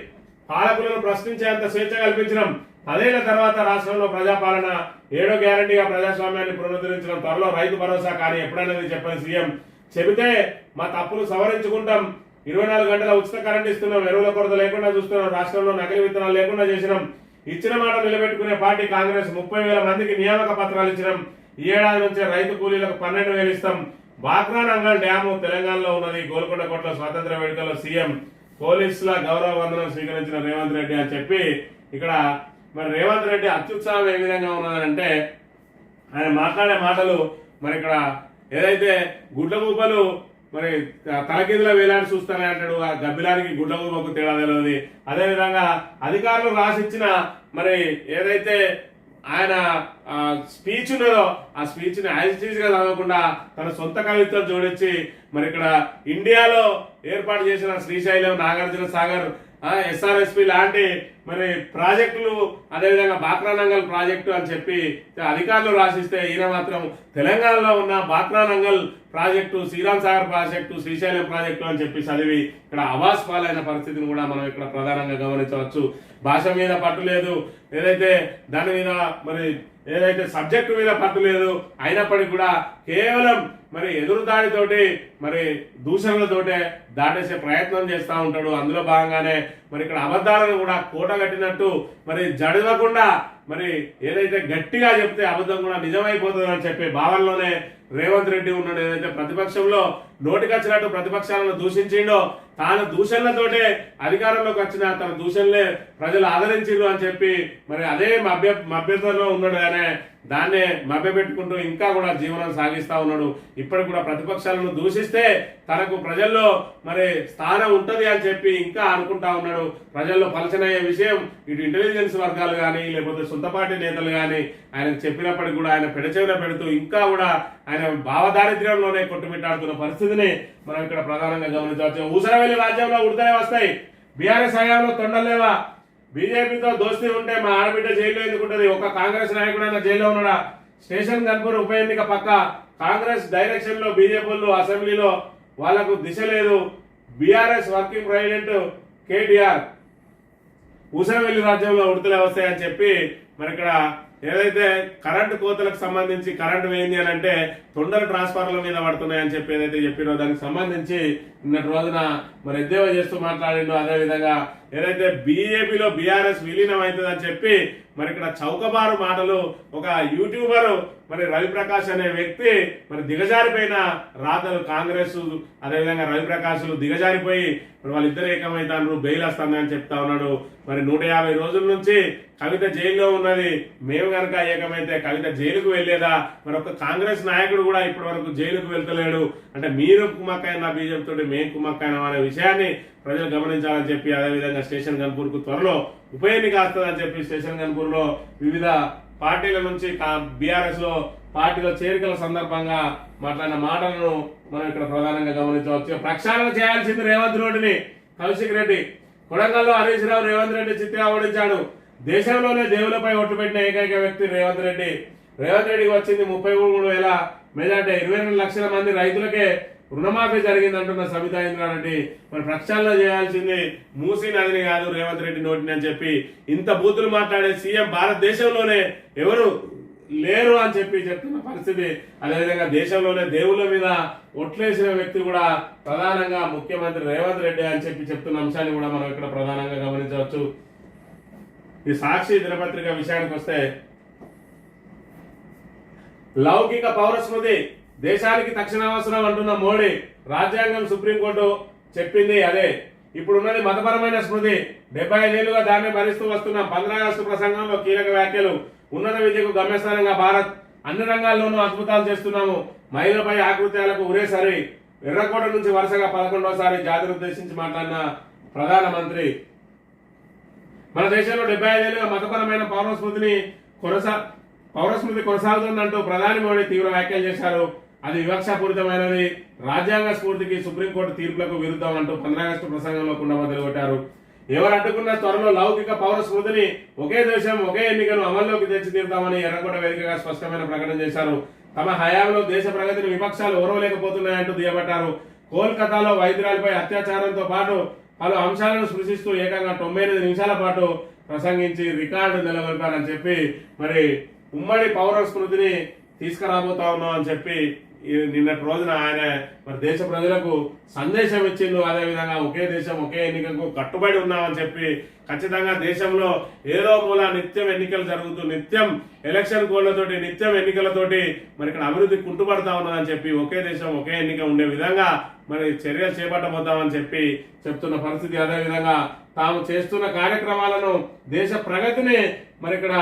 పాలకులను ప్రశ్నించేంత స్వేచ్ఛ కల్పించడం. 10 ఏళ్ల తర్వాత రాష్ట్రంలో ప్రజాపాలన 7వ గ్యారంటీగా ప్రజాస్వామ్యాన్ని పునరుద్ధరించడం, త్వరలో రైతు భరోసా కానీ ఎప్పుడనేది చెప్పని సీఎం. చెబితే మా తప్పులు సవరించుకుంటాం. 24 గంటల ఉచిత కరెంట్ ఇస్తున్నాం, ఎరువుల కొరత లేకుండా చూస్తున్నాం, రాష్ట్రంలో నకిలీ విత్తనాలు లేకుండా చేసినాం, ఇచ్చిన మాట నిలబెట్టుకునే పార్టీ కాంగ్రెస్. 30,000 మందికి నియామక పత్రాలు ఇచ్చినాం. ఈ ఏడాది నుంచే రైతు కూలీలకు 12,000 ఇస్తాం. బాక్రా నంగల్ డ్యాము తెలంగాణలో ఉన్నది. గోల్కొండ కోట్ల స్వాతంత్ర వేడుకలో సీఎం పోలీసుల గౌరవ వందనం స్వీకరించిన రేవంత్ రెడ్డి అని చెప్పి ఇక్కడ మరి రేవంత్ రెడ్డి అత్యుత్సాహం ఏ విధంగా ఉన్నదంటే ఆయన మాట్లాడే మాటలు మరి ఇక్కడ ఏదైతే గుడ్ల గూపలు మరి తలకిందులో వేలాడి చూస్తానే అంటాడు. ఆ గబ్బిలానికి గుడ్ల గూపకు తేడా తెలియదు. అదేవిధంగా అధికారులు రాసిచ్చిన మరి ఏదైతే ఆయన స్పీచ్ ఉన్నదో ఆ స్పీచ్ ని యాజిటీజ్ గా చదవకుండా తన సొంత కవిత్వం జోడించి మరి ఇక్కడ ఇండియాలో ఏర్పాటు చేసిన శ్రీశైలం, నాగార్జున సాగర్, ఎస్ఆర్ఎస్పి లాంటి మరి ప్రాజెక్టులు, అదేవిధంగా బాక్రానంగల్ ప్రాజెక్టు అని చెప్పి అధికారులు రాసిస్తే ఈయన మాత్రం తెలంగాణలో ఉన్న Bhakra Nangal project, Sriram Sagar project, Srisailam project అని చెప్పి చదివి ఇక్కడ అవాస్ పాలైన పరిస్థితిని కూడా మనం ఇక్కడ ప్రధానంగా గమనించవచ్చు. భాష మీద పట్టు లేదు, ఏదైతే దాని మీద మరి ఏదైతే సబ్జెక్టు మీద పట్టు లేదు, అయినప్పటికీ కూడా కేవలం మరి ఎదురుదాడితోటి మరి దూషణలతోటే దాటేసే ప్రయత్నం చేస్తూ ఉంటాడు. అందులో భాగంగానే మరి ఇక్కడ అబద్ధాలను కూడా కోట కట్టినట్టు మరి జడవకుండా మరి ఏదైతే గట్టిగా చెప్తే అబద్ధం కూడా నిజమైపోతుంది అని చెప్పే భావనలోనే రేవంత్ రెడ్డి ఉన్నాడు. ఏదైతే ప్రతిపక్షంలో నోటికొచ్చినట్టు ప్రతిపక్షాలను దూషించిండో, తాను దూషణలతోటే అధికారంలోకి వచ్చిన తన దూషణలే ప్రజలు ఆదరించిండు అని చెప్పి మరి అదే మభ్యతలో ఉన్నాడు. కానీ దాన్నే మభ్యపెట్టుకుంటూ ఇంకా కూడా జీవనం సాగిస్తా ఉన్నాడు. ఇప్పటికి కూడా ప్రతిపక్షాలను దూషిస్తే తనకు ప్రజల్లో మరి స్థానం ఉంటది అని చెప్పి ఇంకా అనుకుంటా ఉన్నాడు. ప్రజల్లో పలచనయ్యే విషయం ఇటు ఇంటెలిజెన్స్ వర్గాలు కానీ లేకపోతే సొంత పార్టీ నేతలు కానీ ఆయనకు చెప్పినప్పటికీ కూడా ఆయన పెడచెవిన పెడుతూ ఇంకా కూడా ఆయన భావదారిద్ర్యంలోనే కొట్టుమిట్టాడుతున్న పరిస్థితిని మనం ఇక్కడ ప్రధానంగా గమనించవచ్చు. ఊసరవెల్లి రాజ్యంలో ఉడతలే వస్తాయి, బీఆర్ఎస్ హయాంలో తొండలేవా? బీజేపీతో దోస్తీ ఉంటే మా ఆడబిడ్డ జైల్లో ఎందుకుంటది? ఒక కాంగ్రెస్ నాయకుడైనా జైల్లో ఉన్నాడా? స్టేషన్ గన్పూర్ ఉప ఎన్నిక పక్క కాంగ్రెస్ డైరెక్షన్ లో బీజేపీ అసెంబ్లీలో వాళ్లకు దిశ లేదు. బీఆర్ఎస్ వర్కింగ్ ప్రెసిడెంట్ కేటీఆర్ ఊసరవెల్లి రాజ్యంలో ఉడతలే వస్తాయని చెప్పి మరి ఇక్కడ ఏదైతే కరెంటు కోతలకు సంబంధించి కరెంటు వేయింది అని అంటే తొందర ట్రాన్స్ఫార్మర్ల మీద పడుతున్నాయని చెప్పి ఏదైతే చెప్పినో దానికి సంబంధించి నిన్నటి రోజున మరి ఎద్దేవా చేస్తూ మాట్లాడిండో, అదేవిధంగా ఏదైతే బీజేపీలో బీఆర్ఎస్ విలీనం అవుతుందని చెప్పి మరి ఇక్కడ చౌకబారు మాటలు ఒక యూట్యూబర్ మరి రవిప్రకాష్ అనే వ్యక్తి మరి దిగజారిపోయిన రాతలు కాంగ్రెస్ అదేవిధంగా రవిప్రకాష్లు దిగజారిపోయి మరి వాళ్ళిద్దరు ఏకమైతాను బెయిల్ వస్తుందని చెప్తా ఉన్నాడు. మరి 150 రోజుల నుంచి కవిత జైల్లో ఉన్నది. మేము కనుక ఏకమైతే కవిత జైలుకు వెళ్లేదా? మరి ఒక కాంగ్రెస్ నాయకుడు కూడా ఇప్పటి వరకు జైలుకు వెళ్తలేడు. అంటే మీరు కుమ్మక్కైనా బీజేపీ తోటి మేము కుమ్మక్కైనా అనే విషయాన్ని ప్రజలు గమనించాలని చెప్పి, అదేవిధంగా స్టేషన్ గన్పూర్ కు త్వరలో ఉప ఎన్నిక వస్తుందని చెప్పి స్టేషన్ గన్పూర్ లో వివిధ పార్టీల నుంచి బీఆర్ఎస్ లో పార్టీలో చేరికల సందర్భంగా మాట్లాడిన మాటలను మనం ఇక్కడ ప్రధానంగా గమనించవచ్చు. ప్రక్షాళన చేయాల్సింది రేవంత్ రెడ్డిని. కౌశిక్ రెడ్డి కొడంగల్లో హరీష్ రావు రేవంత్ రెడ్డి చిత్ర ఓడించాడు. దేశంలోనే దేవులపై ఒట్టు పెట్టిన ఏకైక వ్యక్తి రేవంత్ రెడ్డి. రేవంత్ రెడ్డికి వచ్చింది 33,000 మెజార్టీ. 22 లక్షల మంది రైతులకే రుణమాఫీ జరిగిందంటున్న సబితా ఇంద్రారెడ్డి. మరి ప్రక్షాళన చేయాల్సింది మూసీ నదిని కాదు రేవంత్ రెడ్డి నోటిని అని చెప్పి ఇంత బూతులు మాట్లాడే సీఎం భారతదేశంలోనే ఎవరు లేరు అని చెప్పి చెప్తున్న పరిస్థితి. అదేవిధంగా దేశంలోనే దేవుళ్ళ మీద ఒట్లేసిన వ్యక్తి కూడా ప్రధానంగా ముఖ్యమంత్రి రేవంత్ రెడ్డి అని చెప్పి చెప్తున్న అంశాన్ని కూడా మనం ఇక్కడ ప్రధానంగా గమనించవచ్చు. ఈ సాక్షి దినపత్రిక విషయానికి వస్తే లౌకిక పౌర స్మృతి దేశానికి తక్షణ అవసరం అంటున్న మోడీ. రాజ్యాంగం సుప్రీంకోర్టు చెప్పింది అదే. ఇప్పుడున్నది మతపరమైన స్మృతి. 75 ఏళ్లుగా దాన్ని భరిస్తూ వస్తున్నాం. 15 ఆగస్టు ప్రసంగంలో కీలక వ్యాఖ్యలు. ఉన్నత విద్యకు గమ్యస్థానంగా భారత్. అన్ని రంగాల్లోనూ అద్భుతాలు చేస్తున్నాము. మహిళలపై ఆకృత్యాలకు ఉరేసరి. ఎర్రకోట నుంచి వరుసగా 11వసారి జాతిని ఉద్దేశించి మాట్లాడిన ప్రధానమంత్రి. మన దేశంలో 75 ఏళ్లుగా మతపరమైన పౌరస్మృతి కొనసాగుతుందంటూ ప్రధాని మోడీ తీవ్ర వ్యాఖ్యలు చేశారు. అది వివక్షాపూరితమైనది, రాజ్యాంగ స్ఫూర్తికి సుప్రీంకోర్టు తీర్పులకు విరుద్ధం అంటూ 15 ఆగస్టు ప్రసంగంలో కుండబద్దలు కొట్టారు. ఎవరు అడ్డుకున్న త్వరలో లౌకిక పౌర స్మృతిని, ఒకే దేశం ఒకే ఎన్నికను అమల్లోకి తెచ్చి తీరుతామని ఎర్రకోట వేదికగా స్పష్టమైన ప్రకటన చేశారు. తమ హయాంలో దేశ ప్రగతిని విపక్షాలు ఓర్వలేకపోతున్నాయంటూ దుయ్యబట్టారు. కోల్కతాలో వైద్యురాలపై అత్యాచారంతో పాటు పలు అంశాలను స్పృశిస్తూ ఏకంగా 98 నిమిషాల పాటు ప్రసంగించి రికార్డు నెలకొల్పారని చెప్పి మరి ఉమ్మడి పౌర స్మృతిని తీసుకురాబోతా ఉన్నాం అని చెప్పి నిన్నటి రోజున ఆయన మరి దేశ ప్రజలకు సందేశం ఇచ్చిండు. అదేవిధంగా ఒకే దేశం ఒకే ఎన్నికకు కట్టుబడి ఉన్నామని చెప్పి ఖచ్చితంగా దేశంలో ఏదో మూల నిత్యం ఎన్నికలు జరుగుతూ నిత్యం ఎలక్షన్ కోళ్లతోటి నిత్యం ఎన్నికలతోటి మరి ఇక్కడ అభివృద్ధి కుంటుపడతా ఉన్నదని చెప్పి ఒకే దేశం ఒకే ఎన్నిక ఉండే విధంగా మరి చర్యలు చేపట్టబోతామని చెప్పి చెప్తున్న పరిస్థితి. అదేవిధంగా తాము చేస్తున్న కార్యక్రమాలను దేశ ప్రగతిని మరి ఇక్కడ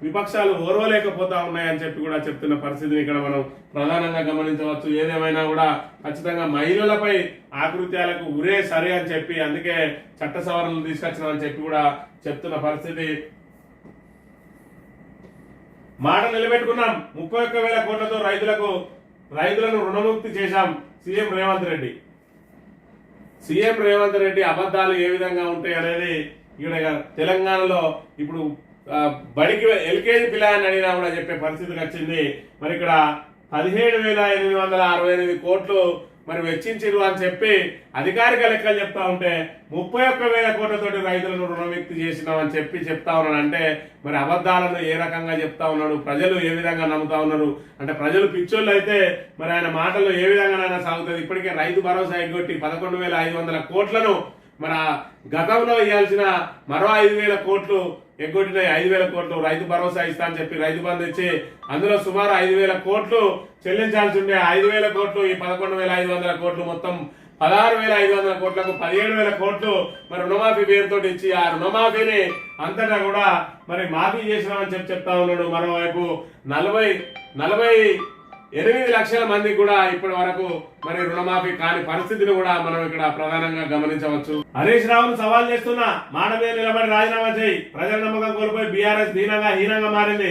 విపక్షాలు ఓర్వలేకపోతా ఉన్నాయని చెప్పి కూడా చెప్తున్న పరిస్థితిని ఇక్కడ మనం ప్రధానంగా గమనించవచ్చు. ఏదేమైనా కూడా ఖచ్చితంగా మహిళలపై ఆకృత్యాలకు ఉరే సరి అని చెప్పి అందుకే చట్ట సవరణలు తీసుకొచ్చినామని చెప్పి కూడా చెప్తున్న పరిస్థితి. మాట నిలబెట్టుకున్నాం. 31,000 కోట్లతో రైతులను రుణముక్తి చేశాం సీఎం రేవంత్ రెడ్డి. సీఎం రేవంత్ రెడ్డి అబద్ధాలు ఏ విధంగా ఉంటాయి అనేది ఇక్కడ తెలంగాణలో ఇప్పుడు బడికి ఎల్కేజీ పిల్లని అడిగినా కూడా చెప్పే పరిస్థితికి వచ్చింది. మరి ఇక్కడ 17,868 కోట్లు మరి వెచ్చించిరు అని చెప్పి అధికారిక లెక్కలు చెప్తా ఉంటే 31,000 కోట్లతోటి రైతులను రుణముక్తి చేసినామని చెప్పి చెప్తా ఉన్నాడు. అంటే మరి అబద్ధాలను ఏ రకంగా చెప్తా ఉన్నాడు, ప్రజలు ఏ విధంగా నమ్ముతా ఉన్నారు అంటే ప్రజలు పిచ్చోళ్ళు అయితే మరి ఆయన మాటలు ఏ విధంగానైనా సాగుతుంది. ఇప్పటికే రైతు భరోసా ఎగ్గొట్టి 11,500 కోట్లను మన గతంలో ఇవ్వాల్సిన మరో 5,000 కోట్లు ఎగ్గొట్టినాయి. 5,000 కోట్లు రైతు భరోసా ఇస్తా అని చెప్పి రైతు బంధు ఇచ్చి అందులో సుమారు 5,000 కోట్లు చెల్లించాల్సి ఉండే. 5,000 కోట్లు ఈ 11,500 కోట్లు మొత్తం 16,500 కోట్లకు 17,000 కోట్లు మరి రుణమాఫీ పేరుతో ఇచ్చి ఆ రుణమాఫీని అంతటా కూడా మరి మాఫీ చేసినామని చెప్పి చెప్తా ఉన్నాడు. మరోవైపు 48 లక్షల మంది కూడా ఇప్పటి వరకు మరి రుణమాఫీ కాని పరిస్థితిని కూడా మనం ఇక్కడ ప్రధానంగా గమనించవచ్చు. హరీష్ రావును సవాల్ చేస్తున్నా, మాట మీద నిలబడి రాజీనామా చేయి. ప్రజల నమ్మకం కోల్పోయి బీఆర్ఎస్ హీనంగా మారింది.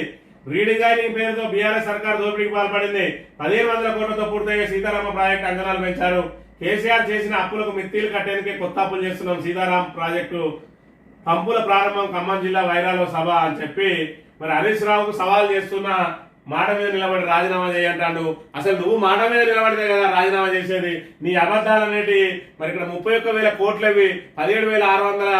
రీడిజైనింగ్ పేరుతో బీఆర్ఎస్ సర్కార్ దోపిడీకి పాల్పడింది. 1,500 కోట్లతో పూర్తయ్యే సీతారామ ప్రాజెక్టు అంచనాలు పెంచారు. కేసీఆర్ చేసిన అప్పులకు మిత్తిలు కట్టేందుకే కొత్త అప్పులు చేస్తున్నాం. సీతారాం ప్రాజెక్టు పంపుల ప్రారంభం ఖమ్మం జిల్లా వైరాలో సభ అని చెప్పి మరి హరీష్ రావుకు సవాల్ చేస్తున్నా, మాట మీద నిలబడి రాజీనామా చేయంటాడు. అసలు నువ్వు మాట మీద నిలబడితే కదా రాజీనామా చేసేది. నీ అబద్ధాలు అనేటి మరి ఇక్కడ 31,000 కోట్లవి 17,600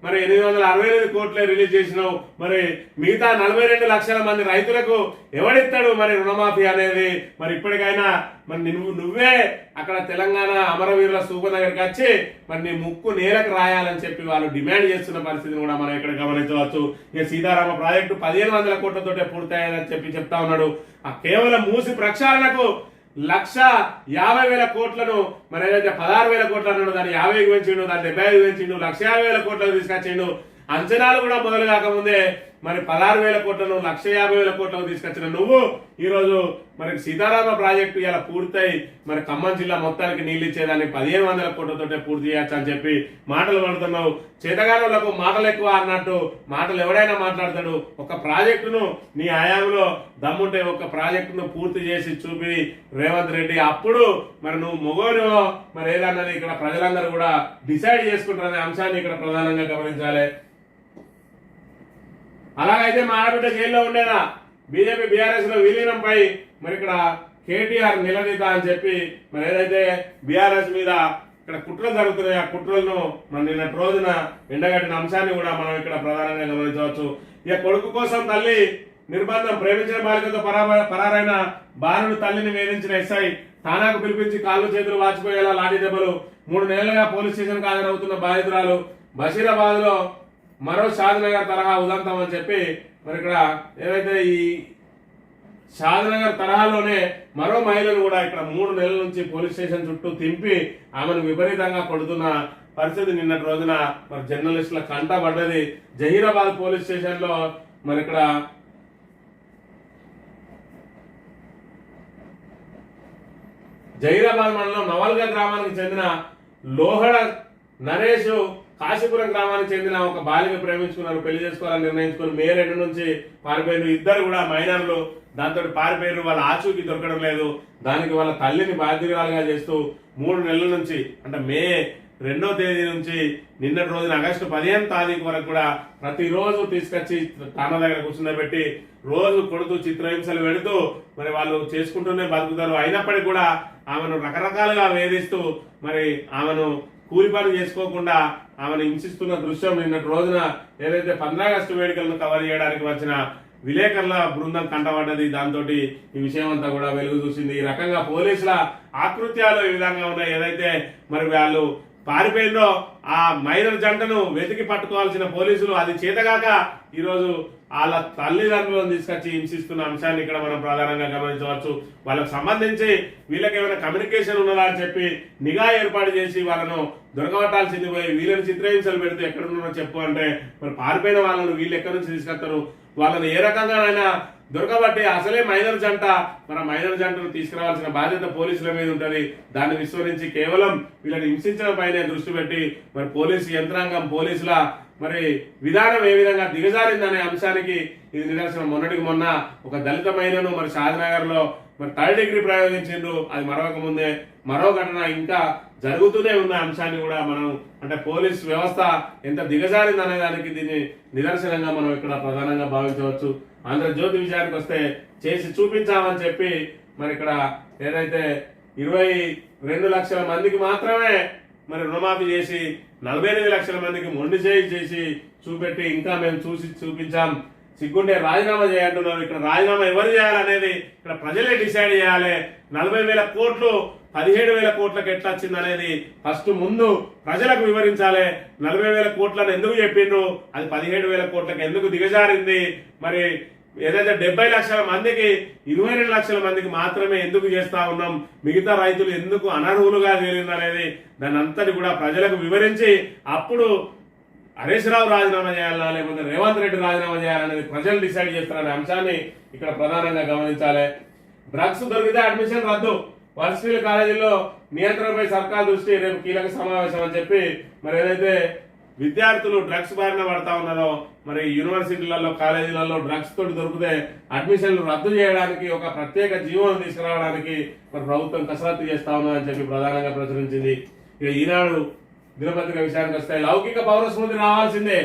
మరి 868 కోట్లే రిలీజ్ చేసినావు. మరి మిగతా 42 లక్షల మంది రైతులకు ఎవడిస్తాడు మరి రుణమాఫీ అనేది? మరి ఇప్పటికైనా మరి నువ్వే అక్కడ తెలంగాణ అమరవీరుల స్థూపం దగ్గరికి వచ్చి మరి నీ ముక్కు నేలకు రాయాలని చెప్పి వాళ్ళు డిమాండ్ చేస్తున్న పరిస్థితిని కూడా మనం ఇక్కడ గమనించవచ్చు. ఇక సీతారామ ప్రాజెక్టు 1,500 కోట్లతోటే పూర్తయ్యాలని చెప్పి చెప్తా ఉన్నాడు. ఆ కేవలం మూసి ప్రక్షాళనకు 1,50,000 కోట్లను మరి ఏదైతే 16,000 కోట్లు అన్నాడు దాన్ని 50కి పెంచిండు, దాన్ని 75 పెంచిండు, 1,50,000 కోట్లకు తీసుకొచ్చిండు. అంచనాలు కూడా మొదలు కాకముందే మరి 16,000 కోట్లను 1,50,000 కోట్లకు తీసుకొచ్చిన నువ్వు ఈరోజు మరి సీతారామ ప్రాజెక్టు ఇలా పూర్తయి మరి ఖమ్మం జిల్లా మొత్తానికి నీళ్ళు ఇచ్చేదాన్ని 1,500 కోట్లతోటే పూర్తి చేయొచ్చు అని చెప్పి మాటలు పడుతున్నావు. చేతగానులకు మాటలు ఎక్కువ అన్నట్టు మాటలు ఎవడైనా మాట్లాడతాడు. ఒక ప్రాజెక్టును నీ హయాంలో దమ్ముంటే ఒక ప్రాజెక్టును పూర్తి చేసి చూపి రేవంత్ రెడ్డి, అప్పుడు మరి నువ్వు మొగోనివో మరి ఏదన్నది ఇక్కడ ప్రజలందరూ కూడా డిసైడ్ చేసుకుంటారనే అంశాన్ని ఇక్కడ ప్రధానంగా గమనించాలి. అలాగైతే మా ఆడబిడ్డ జైల్లో ఉండేనా బీజేపీ బీఆర్ఎస్ లో విలీనంపై మరి ఇక్కడ కేటీఆర్ నిలదీత అని చెప్పి మరి ఏదైతే బీఆర్ఎస్ మీద ఇక్కడ కుట్రలు జరుగుతున్నాయి, ఆ కుట్రలను మన నిన్నటి రోజున ఎండగట్టిన అంశాన్ని కూడా మనం ఇక్కడ ప్రధానంగా గమనించవచ్చు. ఇక కొడుకు కోసం తల్లి నిర్బంధం, ప్రేమించిన బాలికతో పరారైన బాలుడు తల్లిని వేధించిన ఎస్ఐ ఠానాకు పిలిపించి కాళ్ళు చేతులు వాచిపోయేలా లాఠీ దెబ్బలు. 3 నెలలుగా పోలీస్ స్టేషన్ కు హాజరవుతున్న బాధితురాలు. బషీరాబాద్ లో మరో షాద్నగర్ తరహా ఉదంతం అని చెప్పి మరి ఇక్కడ ఏదైతే ఈ షాద్నగర్ తరహాలోనే మరో మహిళను కూడా ఇక్కడ 3 నెలల నుంచి పోలీస్ స్టేషన్ చుట్టూ తింపి ఆమెను విపరీతంగా కొడుతున్న పరిస్థితి నిన్నటి రోజున మరి జర్నలిస్టుల కంట పడ్డది. జహీరాబాద్ పోలీస్ స్టేషన్ లో మరి ఇక్కడ జహీరాబాద్ మండలం నవల్గా గ్రామానికి చెందిన లోహడ నరేష్ కాశీపురం గ్రామానికి చెందిన ఒక బాలిక ప్రేమించుకున్నారు, పెళ్లి చేసుకోవాలని నిర్ణయించుకుని మే 2 నుంచి పారిపోయారు. ఇద్దరు కూడా మైనర్లు, దాంతో పారిపోయారు. వాళ్ళ ఆచూకీ దొరకడం లేదు. దానికి వాళ్ళ తల్లిని బాధ్యురాలుగా చేస్తూ 3 నెలల నుంచి అంటే మే 2వ తేదీ నుంచి నిన్నటి రోజున ఆగస్టు 15వ తారీఖు వరకు కూడా ప్రతిరోజు తీసుకొచ్చి తాన దగ్గర కూర్చుండబెట్టి రోజు కొడుతూ చిత్రహింసలు పెడుతూ మరి వాళ్ళు చేసుకుంటూనే బతుకుతారు. అయినప్పటికీ కూడా ఆమెను రకరకాలుగా వేధిస్తూ మరి ఆమెను కూలి పని చేసుకోకుండా ఆమెను హింసిస్తున్న దృశ్యం నిన్నటి రోజున ఏదైతే 15 ఆగస్టు వేడుకలను కవర్ చేయడానికి వచ్చిన విలేకరుల బృందం కంటపడ్డది. దాంతో ఈ విషయం అంతా కూడా వెలుగు చూసింది. ఈ రకంగా పోలీసుల ఆకృత్యాలు ఈ విధంగా ఉన్నాయి. ఏదైతే మరి వాళ్ళు పారిపోయిందో ఆ మైనర్ జంటను వెతికి పట్టుకోవాల్సిన పోలీసులు అది చేతగాక ఈరోజు వాళ్ళ తల్లిదండ్రులను తీసుకొచ్చి హింసిస్తున్న అంశాన్ని ఇక్కడ మనం ప్రధానంగా గమనించవచ్చు. వాళ్ళకు సంబంధించి వీళ్ళకి ఏమైనా కమ్యూనికేషన్ ఉన్నదా అని చెప్పి నిఘా ఏర్పాటు చేసి వాళ్ళను దొరకబట్టాల్సింది పోయి వీళ్ళని చిత్రహింసలు పెడితే ఎక్కడున్నారో చెప్పు అంటే మరి పారిపోయిన వాళ్ళను వీళ్ళు ఎక్కడి నుంచి తీసుకొస్తారు, వాళ్ళని ఏ రకంగానైనా దొరకబట్టి అసలే మైనర్ జంట, మన మైనర్ జంటను తీసుకురావాల్సిన బాధ్యత పోలీసుల మీద ఉంటుంది. దాన్ని విస్మరించి కేవలం వీళ్ళని హింసించడం పైనే దృష్టి పెట్టి మరి పోలీసు యంత్రాంగం పోలీసుల మరి విధానం ఏ విధంగా దిగజారిందనే అంశానికి ఇది నిదర్శనం. మొన్నటికి మొన్న ఒక దళిత మహిళను మరి షాద్నగర్ లో మరి 3rd డిగ్రీ ప్రయోగించిండ్రు. అది మరొక ముందే మరో ఘటన ఇంకా జరుగుతూనే ఉన్న అంశాన్ని కూడా మనం అంటే పోలీస్ వ్యవస్థ ఎంత దిగజారింది అనే దానికి దీన్ని నిదర్శనంగా మనం ఇక్కడ ప్రధానంగా భావించవచ్చు. ఆంధ్రజ్యోతి విషయానికి వస్తే చేసి చూపించామని చెప్పి మరి ఇక్కడ ఏదైతే 22 లక్షల మందికి మాత్రమే మరి రుణమాఫీ చేసి 48 లక్షల మందికి మొండి చేసి చూపెట్టి ఇంకా మేము చూపించాం, సిగ్గుండే రాజీనామా చేయంటున్నారు. ఇక్కడ రాజీనామా ఎవరు చేయాలనేది ఇక్కడ ప్రజలే డిసైడ్ చేయాలి. 40,000 కోట్లు 17,000 కోట్లకు ఎట్లా వచ్చింది అనేది ఫస్ట్ ముందు ప్రజలకు వివరించాలి. 40,000 కోట్లను ఎందుకు చెప్పిండ్రు, అది 17,000 కోట్లకు ఎందుకు దిగజారింది, మరి ఏదైతే 70 లక్షల మందికి 22 లక్షల మందికి మాత్రమే ఎందుకు చేస్తా ఉన్నాం, మిగతా రైతులు ఎందుకు అనర్హులుగా తేలింది అనేది దాని అంతటి కూడా ప్రజలకు వివరించి అప్పుడు హరీష్ రావు రాజీనామా చేయాలన్నా లేకపోతే రేవంత్ రెడ్డి రాజీనామా చేయాలనేది ప్రజలు డిసైడ్ చేస్తారనే అంశాన్ని ఇక్కడ ప్రధానంగా గమనించాలి. డ్రగ్స్ దొరికితే అడ్మిషన్ రద్దు, వర్సిటీల కాలేజీల్లో నియంత్రణపై సర్కార్ దృష్టి రేపు కీలక సమావేశం అని చెప్పి మరి ఏదైతే విద్యార్థులు డ్రగ్స్ బారిన పడతా ఉన్నారో మరి యూనివర్సిటీలలో కాలేజీలలో డ్రగ్స్ తోటి దొరికితే అడ్మిషన్లు రద్దు చేయడానికి ఒక ప్రత్యేక జీవోను తీసుకురావడానికి మరి ప్రభుత్వం కసరత్తు చేస్తా ఉన్నదని చెప్పి ప్రధానంగా ప్రచురించింది. ఇక ఈనాడు దినపత్రిక విషయానికి వస్తే లౌకిక పౌర స్మృతి రావాల్సిందే,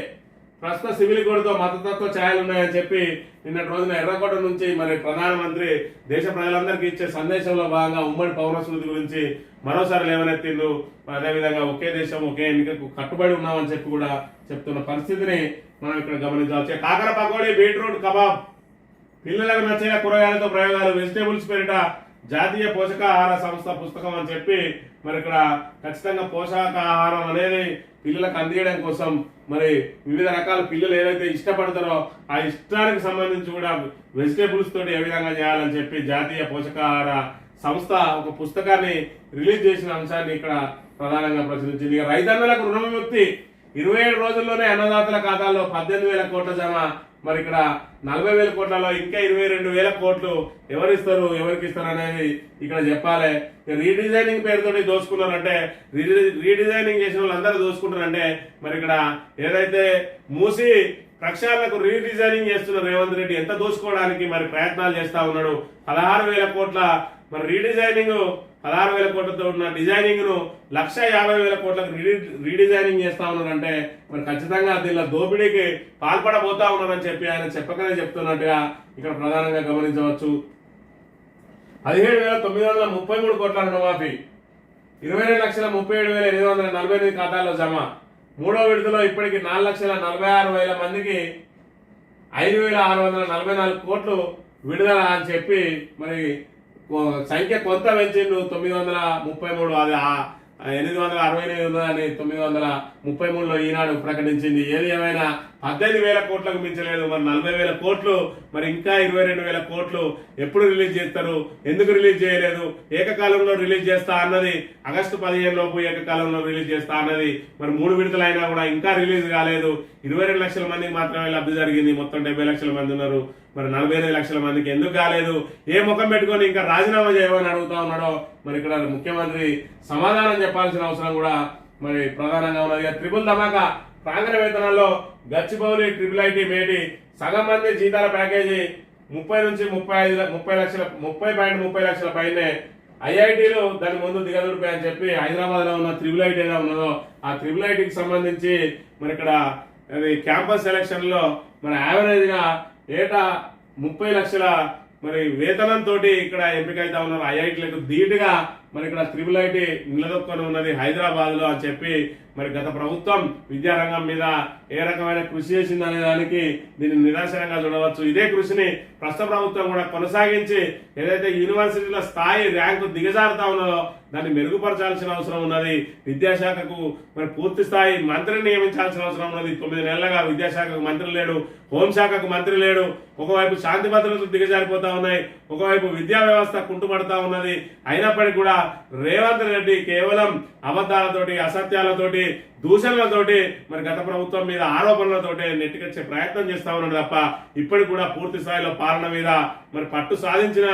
ప్రస్తుత సివిల్ కోడ్తో మతతత్వ ఛాయలు ఉన్నాయని చెప్పి నిన్నటి రోజున ఎర్రకోట నుంచి మరి ప్రధానమంత్రి దేశ ప్రజలందరికీ ఇచ్చే సందేశంలో భాగంగా ఉమ్మడి పౌర స్మృతి గురించి మరోసారి లేవనెత్తిండ్రు. అదేవిధంగా ఒకే దేశం ఒకే ఎన్నికకు కట్టుబడి ఉన్నామని చెప్పి కూడా చెప్తున్న పరిస్థితిని మనం ఇక్కడ గమనించవచ్చు. కాకర పకోడీ, బీట్రూట్ కబాబ్, పిల్లలకు నచ్చే కూరగాయలతో ప్రయోగాలు, వెజిటేబుల్స్ పేరిట జాతీయ పోషకాహార సంస్థ పుస్తకం అని చెప్పి మరి ఇక్కడ ఖచ్చితంగా పోషకాహారం అనేది పిల్లలకు అందించడం కోసం మరి వివిధ రకాల పిల్లలు ఏదైతే ఇష్టపడతారో ఆ ఇష్టానికి సంబంధించి కూడా వెజిటేబుల్స్ తోటి ఏ విధంగా చేయాలని చెప్పి జాతీయ పోషకాహార సంస్థ ఒక పుస్తకాన్ని రిలీజ్ చేసిన అంశాన్ని ఇక్కడ ప్రధానంగా ప్రచురించింది. రైతన్నలకు రుణ విముక్తి 27 రోజుల్లోనే అన్నదాతల ఖాతాల్లో 18,000 కోట్ల జమ, మరి ఇక్కడ 40,000 కోట్లలో ఇంకా 22,000 కోట్లు ఎవరిస్తారు ఎవరికి ఇస్తారు అనేది ఇక్కడ చెప్పాలి. రీడిజైనింగ్ పేరుతోటి దోచుకున్నారంటే రీడిజైనింగ్ చేసిన వాళ్ళందరూ దోచుకుంటారంటే మరి ఇక్కడ ఏదైతే మూసి ప్రక్షాళనకు రీడిజైనింగ్ చేస్తున్న రేవంత్ రెడ్డి ఎంత దోచుకోవడానికి మరి ప్రయత్నాలు చేస్తా ఉన్నాడు. 16,000 కోట్ల మరి రీడిజైనింగ్ 16,000 కోట్లతో ఉన్న డిజైనింగ్ ను 1,50,000 కోట్లకు రీడిజైనింగ్ చేస్తా ఉన్నారంటే మరి ఖచ్చితంగా దీనిలో దోపిడీకి పాల్పడబోతా ఉన్నారని చెప్పి ఆయన చెప్పకనే చెప్తున్నట్టుగా ఇక్కడ ప్రధానంగా గమనించవచ్చు. 17,933 కోట్ల రుణమాఫీ, 22,37,848 ఖాతాల్లో జమ. మూడో విడతలో ఇప్పటికి 4,46,000 మందికి 5,644 కోట్లు విడుదల అని చెప్పి మరి సంఖ్య కొంత పెంచిండు. 933 అది 868 ఉన్నదని 933లో ఈనాడు ప్రకటించింది. ఏది ఏమైనా 18,000 కోట్లకు మించలేదు. మరి 40,000 కోట్లు మరి ఇంకా 22,000 కోట్లు ఎప్పుడు రిలీజ్ చేస్తారు, ఎందుకు రిలీజ్ చేయలేదు, ఏకకాలంలో రిలీజ్ చేస్తా అన్నది ఆగస్టు 15 లోపు ఏకకాలంలో రిలీజ్ చేస్తా అన్నది మరి 3 విడతలైనా కూడా ఇంకా రిలీజ్ కాలేదు. 22 లక్షల మందికి మాత్రమే లబ్ధి జరిగింది. మొత్తం 70 లక్షల మంది ఉన్నారు. మరి 48 లక్షల మందికి ఎందుకు కాలేదు, ఏ ముఖం పెట్టుకొని ఇంకా రాజీనామా చేయమని అడుగుతా ఉన్నాడో మరి ఇక్కడ ముఖ్యమంత్రి సమాధానం చెప్పాల్సిన అవసరం కూడా మరి ప్రధానంగా ఉన్నది. ట్రిపుల్ ధమాకా ప్రాంగణ వేతనాల్లో గచ్చిబౌలి, ట్రిపుల్ ఐటీ, మేటి సగం మంది జీతాల ప్యాకేజీ 30 నుంచి 30 లక్షల పైనే. ఐఐటీలు దాని ముందు దిగదుడిపై అని చెప్పి హైదరాబాద్ లో ఉన్న ట్రిపుల్ ఐటీ ఏదో ఉన్నదో ఆ ట్రిపుల్ ఐటీకి సంబంధించి మరి ఇక్కడ క్యాంపస్ సెలక్షన్ లో మరి యావరేజ్ గా ఏటా 30 లక్షల మరి వేతనంతో ఇక్కడ ఎంపికైతా ఉన్నారు. ఐఐటీలకు ధీటుగా మరి ఇక్కడ ట్రిపుల్ ఐటీ నిలదొక్కొని ఉన్నది హైదరాబాద్ లో అని చెప్పి మరి గత ప్రభుత్వం విద్యారంగం మీద ఏ రకమైన కృషి చేసింది అనే దానికి దీన్ని నిదర్శనంగా చూడవచ్చు. ఇదే కృషిని ప్రస్తుత ప్రభుత్వం కూడా కొనసాగించి ఏదైతే యూనివర్సిటీల స్థాయి ర్యాంకు దిగజారుతా ఉన్నదో దాన్ని మెరుగుపరచాల్సిన అవసరం ఉన్నది. విద్యాశాఖకు మరి పూర్తి స్థాయి మంత్రిని నియమించాల్సిన అవసరం ఉన్నది. 9 నెలలుగా విద్యాశాఖకు మంత్రి లేడు, హోంశాఖకు మంత్రి లేడు. ఒకవైపు శాంతి భద్రతలు దిగజారిపోతా ఉన్నాయి, ఒకవైపు విద్యా వ్యవస్థ కుంటుపడతా ఉన్నది. అయినప్పటికీ కూడా రేవంత్ రెడ్డి కేవలం అబద్ధాలతోటి, అసత్యాలతోటి, దూషణలతోటి మరి గత ప్రభుత్వం మీద ఆరోపణలతోటి నెట్టికొచ్చే ప్రయత్నం చేస్తా ఉన్నాడు తప్ప ఇప్పటికి కూడా పూర్తి స్థాయిలో పాలన మీద మరి పట్టు సాధించిన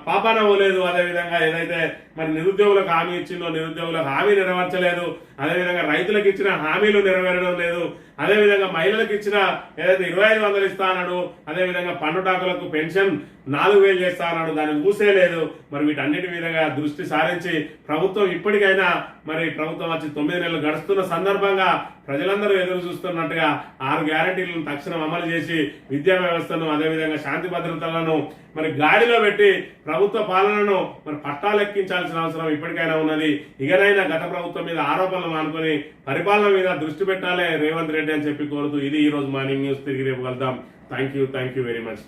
పాపాన పోలేదు. అదేవిధంగా ఏదైతే మరి నిరుద్యోగులకు హామీ ఇచ్చిందో నిరుద్యోగులకు హామీ నెరవేర్చలేదు. అదేవిధంగా రైతులకు ఇచ్చిన హామీలు నెరవేరడం లేదు. అదేవిధంగా మహిళలకు ఇచ్చిన ఏదైతే 2500 ఇస్తా అన్నాడు, అదేవిధంగా పండుటాకులకు పెన్షన్ 4,000 చేస్తా అన్నాడు, దాన్ని ఊసే లేదు. మరి వీటన్నిటి మీదగా దృష్టి సారించి ప్రభుత్వం ఇప్పటికైనా మరి ప్రభుత్వం వచ్చి 9 నెలలు గడుస్తున్న సందర్భంగా ప్రజలందరూ ఎదురు చూస్తున్నట్టుగా 6 గ్యారంటీలను తక్షణం అమలు చేసి విద్యా వ్యవస్థను అదేవిధంగా శాంతి భద్రతలను మరి గాడిలో పెట్టి ప్రభుత్వ పాలనను మరి పట్టాలెక్కించాల్సిన అవసరం ఇప్పటికైనా ఉన్నది. ఇకనైనా గత ప్రభుత్వం మీద ఆరోపణలు మానుకొని పరిపాలన మీద దృష్టి పెట్టాలి రేవంత్ రెడ్డి అని చెప్పి కోరుతూ ఇది ఈ రోజు మార్నింగ్ న్యూస్. తిరిగి రేపు కలుద్దాం. Thank you very much.